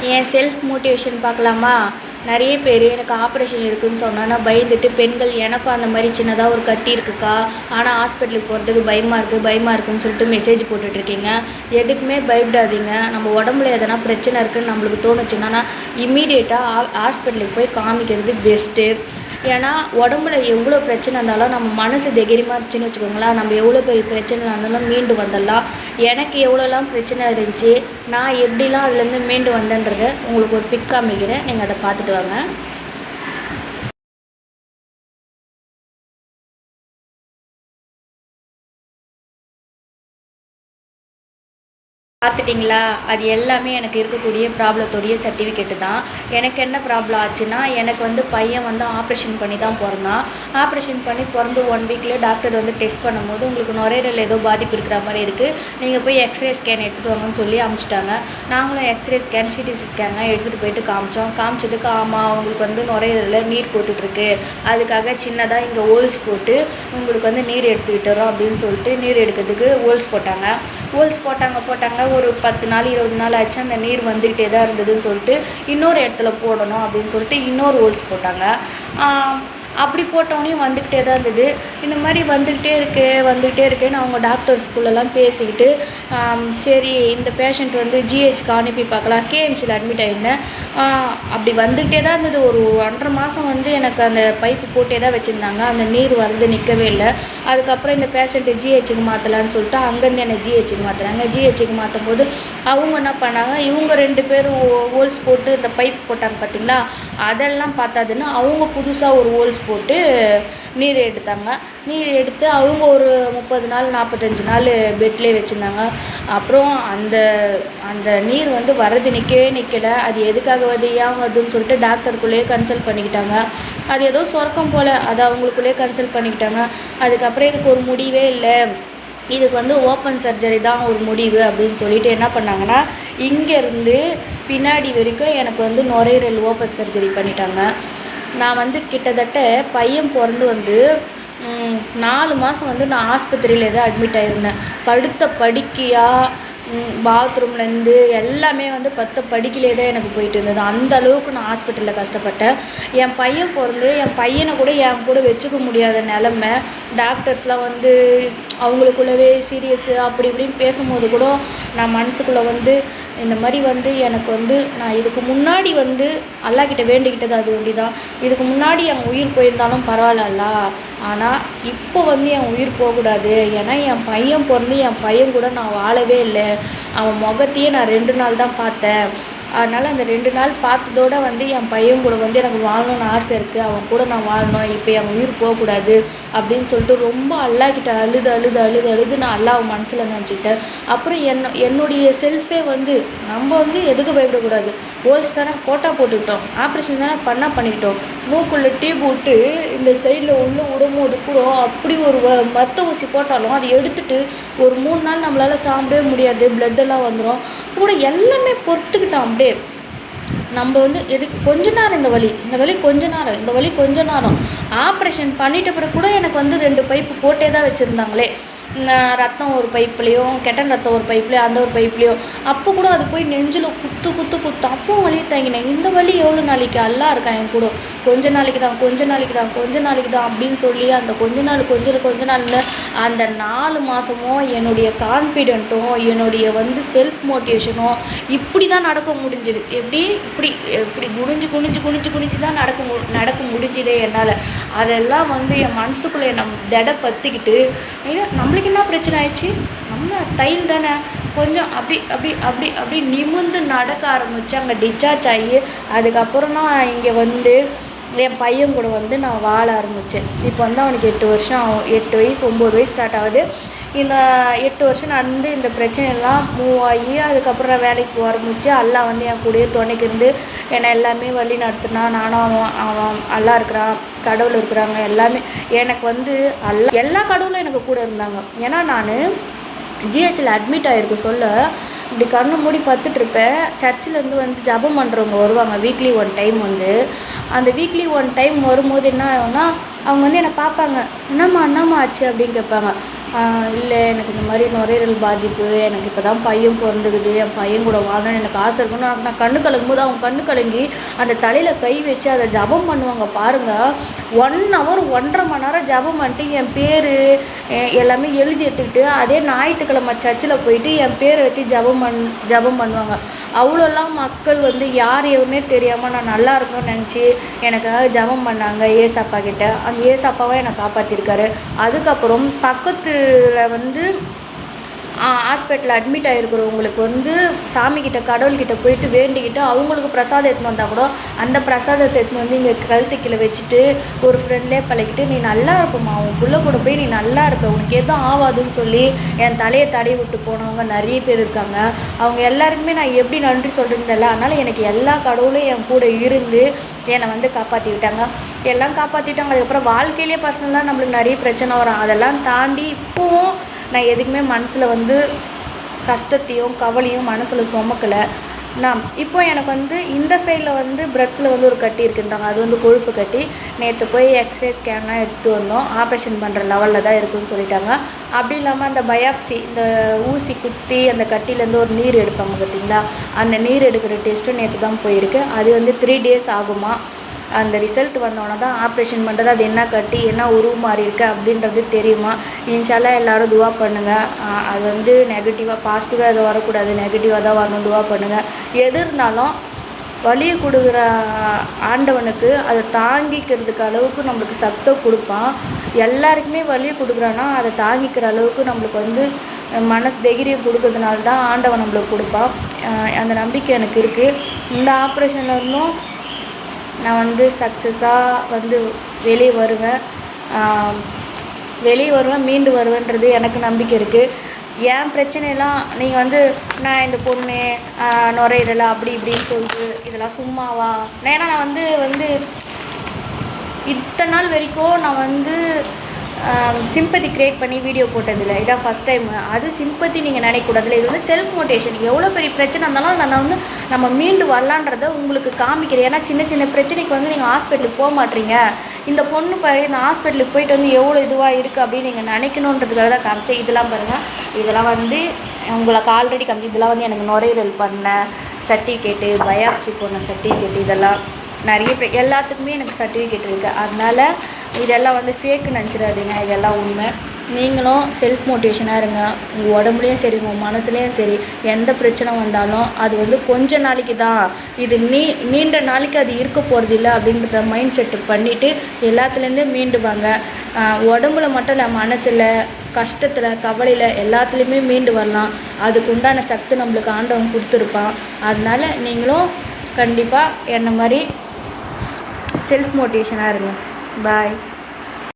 என் self motivation பார்க்கலாமா? நிறைய பேர் எனக்கு ஆப்ரேஷன் இருக்குதுன்னு சொன்னால் நான் பயந்துட்டு பெண்கள் எனக்கும் அந்த மாதிரி சின்னதாக ஒரு கட்டி இருக்குக்கா, ஆனால் ஹாஸ்பிட்டலுக்கு போகிறதுக்கு பயமாக இருக்குதுன்னு சொல்லிட்டு மெசேஜ் போட்டுட்ருக்கீங்க. எதுக்குமே பயப்படாதீங்க. நம்ம உடம்புல எதனா பிரச்சனை இருக்குதுன்னு நம்மளுக்கு தோணுச்சுன்னா இம்மீடியட்டாக ஹாஸ்பிட்டலுக்கு போய் காமிக்கிறது பெஸ்ட்டு. ஏன்னா உடம்புல எவ்வளோ பிரச்சனை இருந்தாலும் நம்ம மனசு தைரியமாக இருந்துச்சுன்னு வச்சுக்கோங்களேன், நம்ம எவ்வளோ பெரிய பிரச்சனை இருந்தாலும் மீண்டு வந்துடலாம். எனக்கு எவ்வளோலாம் பிரச்சனை இருந்துச்சு, நான் எப்படிலாம் அதுலேருந்து மீண்டு வந்தேன்றதை உங்களுக்கு ஒரு பிக் காமிக்கிறேன், நீங்கள் அதை பார்த்துட்டு வாங்க. பார்த்துட்டிங்களா? அது எல்லாமே எனக்கு இருக்கக்கூடிய ப்ராப்ளத்தோடைய சர்டிஃபிகேட்டு தான். எனக்கு என்ன ப்ராப்ளம் ஆச்சுன்னா, எனக்கு வந்து பையன் வந்து ஆப்ரேஷன் பண்ணி தான் பிறந்தான். ஆப்ரேஷன் பண்ணி பிறந்து 1 வீக்லேயே டாக்டர் வந்து டெஸ்ட் பண்ணும்போது உங்களுக்கு நுரையீரல் ஏதோ பாதிப்பு இருக்கிற மாதிரி இருக்குது, நீங்கள் போய் எக்ஸ்ரே ஸ்கேன் எடுத்துகிட்டு வாங்கன்னு சொல்லி அனுப்பிச்சிட்டாங்க. நாங்களும் எக்ஸ்ரே ஸ்கேன், சிடி ஸ்கேன்லாம் எடுத்துகிட்டு போயிட்டு காமிச்சதுக்கு ஆமாம் உங்களுக்கு வந்து நுரையீரலில் நீர் கோத்துட்ருக்கு, அதுக்காக சின்னதாக இங்கே ஹோல்ஸ் போட்டு உங்களுக்கு வந்து நீர் எடுத்துக்கிட்டு வரோம் அப்படின்னு சொல்லிட்டு நீர் எடுக்கிறதுக்கு ஹோல்ஸ் போட்டாங்க. ஒரு 10 நாள் 20 நாள் ஆச்சு. அந்த நீர் வந்துக்கிட்டே தான் இருந்ததுன்னு சொல்லிட்டு இன்னொரு இடத்துல போடணும் அப்படின்னு சொல்லிட்டு இன்னொரு ஹோல்ஸ் போட்டாங்க. அப்படி போட்டோடனையும் வந்துக்கிட்டே தான் இருந்தது. இந்த மாதிரி வந்துக்கிட்டே இருக்குன்னு அவங்க டாக்டர் ஸ்கூல்லலாம் பேசிக்கிட்டு சரி இந்த பேஷண்ட் வந்து ஜிஹெச்க்கு அனுப்பி பார்க்கலாம், கேஎம்சியில் அட்மிட் ஆகியிருந்தேன். அப்படி வந்துக்கிட்டே தான் இருந்தது. ஒரு 1.5 மாதம் வந்து எனக்கு அந்த பைப்பு போட்டே தான் வச்சுருந்தாங்க. அந்த நீர் வந்து நிற்கவே இல்லை. அதுக்கப்புறம் இந்த பேஷண்ட்டு ஜிஹெச்சுக்கு மாற்றலான்னு சொல்லிட்டு அங்கேருந்து என்னை ஜிஹெச்சுக்கு மாற்றுறாங்க. ஜிஹெச்சுக்கு மாற்றும் போது அவங்க என்ன பண்ணாங்க, இவங்க 2 பேரும் ஹோல்ஸ் போட்டு இந்த பைப் போட்டாங்க பார்த்தீங்களா, அதெல்லாம் பார்த்தாதுன்னு அவங்க புதுசாக ஒரு ஹோல்ஸ் போட்டு நீர் எடுத்து அவங்க ஒரு 30 நாள் 45 நாள் பெட்லேயே வச்சுருந்தாங்க. அப்புறம் அந்த நீர் வந்து வர்றது நிற்கலை. அது எதுக்காக வருது, ஏன் வருதுன்னு சொல்லிட்டு டாக்டருக்குள்ளேயே கன்சல்ட் பண்ணிக்கிட்டாங்க. அது ஏதோ சொர்க்கம் போல், அதை அவங்களுக்குள்ளேயே கன்சல்ட் பண்ணிக்கிட்டாங்க. அதுக்கப்புறம் இதுக்கு ஒரு முடிவே இல்லை, இதுக்கு வந்து ஓப்பன் சர்ஜரி தான் ஒரு முடிவு அப்படின்னு சொல்லிட்டு என்ன பண்ணாங்கன்னா, இங்கேருந்து பின்னாடி வரைக்கும் எனக்கு வந்து நுரையீரல் ஓப்பன் சர்ஜரி பண்ணிட்டாங்க. நான் வந்து கிட்டத்தட்ட பையன் பிறந்து வந்து 4 மாதம் வந்து நான் ஆஸ்பத்திரியில் தான் அட்மிட் ஆகியிருந்தேன். படுத்த படுக்கையாக பாத்ரூம்லேருந்து எல்லாமே வந்து 10 படிக்கிலே தான் எனக்கு போயிட்டு இருந்தது. அந்த அளவுக்கு நான் ஹாஸ்பிட்டலில் கஷ்டப்பட்டேன். என் பையன் பிறந்து என் பையனை கூட என் கூட வச்சுக்க முடியாத நிலமை. டாக்டர்ஸ்லாம் வந்து அவங்களுக்குள்ளவே சீரியஸு அப்படி இப்படின்னு பேசும்போது கூட நான் மனசுக்குள்ளே வந்து இந்த மாதிரி வந்து எனக்கு வந்து நான் இதுக்கு முன்னாடி வந்து அல்லாஹ்கிட்ட வேண்டிக்கிட்டது அது ஒண்டி தான். இதுக்கு முன்னாடி என் உயிர் போயிருந்தாலும் பரவாயில்ல, ஆனால் இப்போ வந்து என் உயிர் போகக்கூடாது. ஏன்னா என் பையன் பிறந்து என் பையன் கூட நான் வாழவே இல்லை. அவன் முகத்தையே நான் 2 நாள் தான் பார்த்தேன். அதனால் அந்த 2 நாள் பார்த்ததோடு வந்து என் பையன் கூட வந்து எனக்கு வாழணும்னு ஆசை இருக்குது, அவன் கூட நான் வாழணும், இப்போ என் உயிர் போகக்கூடாது அப்படின்னு சொல்லிட்டு ரொம்ப அல்லாஹ்கிட்ட அழுது நான் அல்லாஹ் மனசில் நினச்சிக்கிட்டேன். அப்புறம் என்னுடைய செல்ஃபே வந்து நம்ம வந்து எதுக்கு பயப்படக்கூடாது, ஹோல்ஸ் தானே போட்டுக்கிட்டோம், ஆப்ரேஷன் தானே பண்ணிக்கிட்டோம், மூக்குள்ளே டியூப் விட்டு இந்த சைடில் உள்ளே விடும்போது கூட அப்படி ஒரு மற்ற ஊசி போட்டாலும் அதை எடுத்துகிட்டு ஒரு 3 நாள் நம்மளால் சாப்பிடவே முடியாது, பிளட்டெல்லாம் வந்துடும் கூட. எல்லாமே பொறுத்துக்கிட்டோம் அப்படியே. நம்ம வந்து எதுக்கு கொஞ்ச நேரம் இந்த வலி கொஞ்ச நேரம் ஆப்ரேஷன் பண்ணிட்ட பிறகு கூட எனக்கு வந்து 2 பைப்பு போட்டே தான் வச்சுருந்தாங்களே. ரத்தம் ஒரு பைப்லேயும் கெட்டன் ரத்தம் ஒரு பைப்லேயும் அந்த ஒரு பைப்லேயும் அப்போ கூட அது போய் நெஞ்சில் குத்து அப்பவும் வலி தாங்கினேன். இந்த வலி எவ்வளோ நாளைக்கு, எல்லாம் இருக்கான் என் கூட, கொஞ்ச நாளைக்கு தான் அப்படின்னு சொல்லி அந்த கொஞ்ச நாள்னு அந்த 4 மாதமும் என்னுடைய கான்ஃபிடென்ட்டும் என்னுடைய வந்து செல்ஃப் மோட்டிவேஷனும் இப்படி தான் நடக்க முடிஞ்சுது. இப்படி குனிஞ்சு தான் நடக்க முடிஞ்சுதே என்னால். அதெல்லாம் வந்து என் மனசுக்குள்ளே திடப்பத்துக்கிட்டு நம்மளுக்கு என்ன பிரச்சனை ஆயிடுச்சு, நம்ம தையல் தானே, கொஞ்சம் அப்படி நிமிர்ந்து நடக்க ஆரம்பித்து அங்கே டிஸ்சார்ஜ் ஆகி அதுக்கப்புறம் நான் இங்கே வந்து என் பையன் கூட வந்து நான் வாழ ஆரம்பித்தேன். இப்போ வந்து அவனுக்கு 8 வருஷம் 8 வயசு 9 வயசு ஸ்டார்ட் ஆகுது. இந்த 8 வருஷம் நடந்து இந்த பிரச்சனையெல்லாம் மூவ் ஆகி அதுக்கப்புறம் நான் வேலைக்கு போக ஆரம்பித்து அல்லாஹ் வந்து என் கூடயே துணைக்கு இருந்து என்னை எல்லாமே வழி நடத்தினா. நானும் அவன் அல்லாஹ் இருக்கிறான், கடவுள் இருக்கிறாங்க, எல்லாமே எனக்கு வந்து எல்லா கடவுளும் எனக்கு கூட இருந்தாங்க. ஏன்னா நான் ஜிஹெச்சில் அட்மிட் ஆகிருக்கு சொல்ல இப்படி கண்ணை மூடி பார்த்துட்ருப்பேன். சர்ச்சிலேருந்து வந்து ஜபம் பண்ணுறவங்க வருவாங்க வீக்லி 1 டைம் வந்து. அந்த வீக்லி 1 டைம் வரும்போது என்ன ஆகும்னா அவங்க வந்து என்னை பார்ப்பாங்க, என்னம்மா ஆச்சு அப்படின்னு கேட்பாங்க. இல்லை எனக்கு இந்த மாதிரி நுரையீரல் பாதிப்பு, எனக்கு இப்போ தான் பையன் பிறந்துக்குது, என் பையன் கூட வாழணும்னு எனக்கு ஆசை இருக்குன்னு நான் கண்ணு கலங்கும் போது அவங்க கண்ணு கலங்கி அந்த தலையில் கை வச்சு அதை ஜபம் பண்ணுவாங்க பாருங்கள். 1 ஹவர் 1.5 மணி நேரம் ஜபம் பண்ணிட்டு என் பேர் எல்லாமே எழுதி எடுத்துக்கிட்டு அதே ஞாயிற்றுக்கிழமை சர்ச்சில் போயிட்டு என் பேரை வச்சு ஜபம் பண்ணுவாங்க. அவ்வளோலாம் மக்கள் வந்து யார் எவனே தெரியாமல் நான் நல்லா இருக்கணும்னு நினச்சி எனக்காக ஜபம் பண்ணாங்க ஏசப்பா கிட்ட. அந்த ஏசப்பாவை என்னை காப்பாற்றிருக்காரு. அதுக்கப்புறம் பக்கத்தில் வந்து ஹாஸ்பிட்டலில் அட்மிட் ஆகிருக்கிறவங்களுக்கு வந்து சாமிக்கிட்ட கடவுள்கிட்ட போயிட்டு வேண்டிக்கிட்டு அவங்களுக்கு பிரசாதம் எடுத்துன்னு வந்தால் கூட அந்த பிரசாதத்தை எடுத்துன்னு வந்து இங்கே கழுத்து கீழே வச்சுட்டு ஒரு ஃப்ரெண்ட்லேயே பழகிட்டு நீ நல்லா இருப்பம்மா, உன் புள்ள கூட போய் நீ நல்லா இருப்ப, உனக்கு எதுவும் ஆகாதுன்னு சொல்லி என் தலையை தடவி விட்டு போனவங்க நிறைய பேர் இருக்காங்க. அவங்க எல்லாருக்குமே நான் எப்படி நன்றி சொல்கிறதுன்னு தெரியல. அதனால் எனக்கு எல்லா கடவுளும் என் கூட இருந்து என்னை வந்து காப்பாற்றி விட்டாங்க. எல்லாம் காப்பாற்றிட்டாங்க. அதுக்கப்புறம் வாழ்க்கையிலே பர்சனலாக நம்மளுக்கு நிறைய பிரச்சனை வரும். அதெல்லாம் தாண்டி இப்போவும் நான் எதுக்குமே மனசில் வந்து கஷ்டத்தையும் கவலையும் மனசில் சுமக்கலை. நான் இப்போ எனக்கு வந்து இந்த சைடில் வந்து பிரஸ்ட்டில் வந்து ஒரு கட்டி இருக்குன்றாங்க. அது வந்து கொழுப்பு கட்டி. நேற்று போய் எக்ஸ்ரே ஸ்கேன்லாம் எடுத்து வந்தோம். ஆப்ரேஷன் பண்ணுற லெவலில் தான் இருக்குதுன்னு சொல்லிட்டாங்க. அப்படி இல்லாமல் அந்த பயாப்சி, இந்த ஊசி குத்தி அந்த கட்டிலேருந்து ஒரு நீர் எடுப்பாங்க பார்த்திங்களா, அந்த நீர் எடுக்கிற டெஸ்ட்டும் நேற்று தான் போயிருக்கு. அது வந்து 3 டேஸ் ஆகுமா. அந்த ரிசல்ட் வந்தோடனே தான் ஆப்ரேஷன் பண்ணுறது, அது என்ன கட்டி என்ன உருவம் மாறி இருக்கு அப்படின்றது தெரியுமா. இன்ஷால்லா எல்லோரும் துவா பண்ணுங்கள். அது வந்து நெகட்டிவாக பாசிட்டிவாக எதுவும் வரக்கூடாது, நெகட்டிவாக தான் வரணும். துவா பண்ணுங்கள். எது இருந்தாலும் வலியை கொடுக்குற ஆண்டவனுக்கு அதை தாங்கிக்கிறதுக்கு அளவுக்கு நம்மளுக்கு சக்தி கொடுப்பான். எல்லாருக்குமே வலியை கொடுக்குறான்னா அதை தாங்கிக்கிற அளவுக்கு நம்மளுக்கு வந்து மன தைரியம் கொடுக்கறதுனால தான் ஆண்டவன் நம்மளுக்கு கொடுப்பான். அந்த நம்பிக்கை எனக்கு இருக்குது. இந்த ஆப்ரேஷனில் இருந்தும் நான் வந்து சக்ஸஸாக வந்து வெளியே வருவேன், மீண்டு வருவேன்றது எனக்கு நம்பிக்கை இருக்குது. என் பிரச்சனையெல்லாம் நீங்கள் வந்து நான் இந்த பொண்ணு நுரையீரல் அப்படி இப்படின்னு சொல்லிட்டு இதெல்லாம் சும்மாவா. ஏன்னா நான் வந்து இத்தனை நாள் வரைக்கும் நான் வந்து சிம்பத்தி க்ரியேட் பண்ணி வீடியோ போட்டதில்லை. இதான் ஃபஸ்ட் டைம். அது சிம்பத்தி நீங்கள் நினைக்கக்கூடாதுல. இது வந்து செல்ஃப் மோட்டிவேஷன். எவ்வளோ பெரிய பிரச்சனை இருந்தாலும் நான் வந்து நம்ம மீண்டு வரலான்றதை உங்களுக்கு காமிக்கிறேன். ஏன்னா சின்ன சின்ன பிரச்சனைக்கு வந்து நீங்கள் ஹாஸ்பிட்டலுக்கு போக மாட்டீங்க. இந்த பொண்ணு பாரு இந்த ஹாஸ்பிட்டலுக்கு போயிட்டு வந்து எவ்வளோ இதுவாக இருக்குது அப்படின்னு நீங்கள் நினைக்கணுன்றதுக்காக தான் காமிச்சேன். இதெல்லாம் பாருங்கள், இதெல்லாம் வந்து உங்களுக்கு ஆல்ரெடி காமிச்சு. இதெல்லாம் வந்து எனக்கு நுரையீரல் பண்ண சர்டிஃபிகேட்டு, பயாப்சி போன சர்டிஃபிகேட்டு, இதெல்லாம் நிறைய எல்லாத்துக்குமே எனக்கு சர்டிஃபிகேட் இருக்குது. அதனால் இதெல்லாம் வந்து ஃபேக்கு நினச்சிடாதீங்க, இதெல்லாம் உண்மை. நீங்களும் செல்ஃப் மோட்டிவேஷனாக இருங்க. உங்கள் உடம்புலையும் சரி உங்கள் மனசுலேயும் சரி எந்த பிரச்சனை வந்தாலும் அது வந்து கொஞ்ச நாளைக்கு தான், இது நீண்ட நாளைக்கு அது இருக்க போகிறது இல்லை அப்படின்றத மைண்ட் செட்டு பண்ணிவிட்டு எல்லாத்துலேருந்தே மீண்டு வாங்க. உடம்புல மட்டும் இல்லை, மனசில் கஷ்டத்தில் கவலையில் எல்லாத்துலேயுமே மீண்டு வரலாம். அதுக்கு உண்டான சக்தி நம்மளுக்கு ஆண்டவன் கொடுத்துருப்பான். அதனால் நீங்களும் கண்டிப்பாக என்ன மாதிரி செல்ஃப் மோட்டிவேஷனாக இருங்க. பாய்.